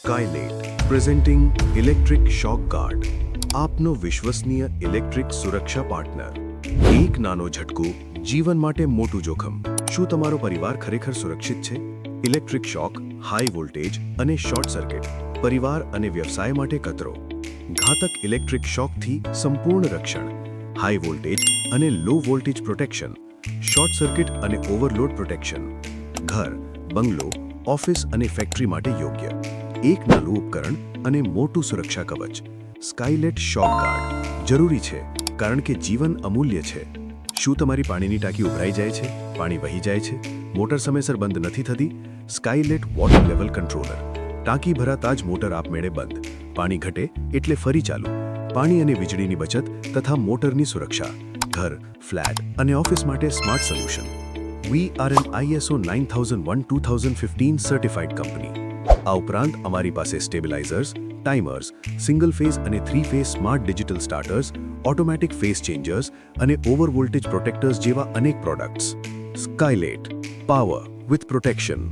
સ્કાયલેટ પ્રેઝેન્ટિંગ electric શોક guard, આપનો વિશ્વસનીય electric સુરક્ષા પાર્ટનર. એક નાનો ઝટકો, જીવન માટે મોટું જોખમ. શું તમારો પરિવાર ખરેખર સુરક્ષિત છે? ઇલેક્ટ્રિક શોક, હાઈ વોલ્ટેજ અને શોર્ટ સર્કિટ, પરિવાર અને વ્યવસાય માટે ખતરો. ઘાતક ઇલેક્ટ્રિક શોકથી સંપૂર્ણ રક્ષણ, હાઈ વોલ્ટેજ અને low voltage protection, short circuit અને ઓવરલોડ પ્રોટેક્શન. ઘર, બંગલો, ઓફિસ અને ફેક્ટરી માટે યોગ્ય. એક નાનું ઉપકરણ અને મોટું સુરક્ષા કવચ. સ્કાયલેટ શોક ગાર્ડ જરૂરી છે, કારણ કે જીવન અમૂલ્ય છે. શું તમારી પાણીની ટાંકી ઉભરાઈ જાય છે? પાણી વહી જાય છે? મોટર સમયસર બંધ નથી થતી? સ્કાયલેટ વોટર લેવલ કંટ્રોલર. ટાંકી ભરાતા જ મોટર આપમેળે બંધ. પાણી ઘટે એટલે ફરી ચાલુ. પાણી અને વીજળીની બચત તથા મોટરની સુરક્ષા. ઘર, ફ્લેટ અને ઓફિસ માટે smart solution. We are an ISO 9001:2015 certified company. આ ઉપરાંત અમારી પાસે સ્ટેબિલાઇઝર્સ, ટાઈમર્સ, સિંગલ ફેઝ અને 3 phase smart digital starters, automatic phase changers અને ઓવર વોલ્ટેજ પ્રોટેક્ટર્સ જેવા અનેક products. Skylet, power with protection.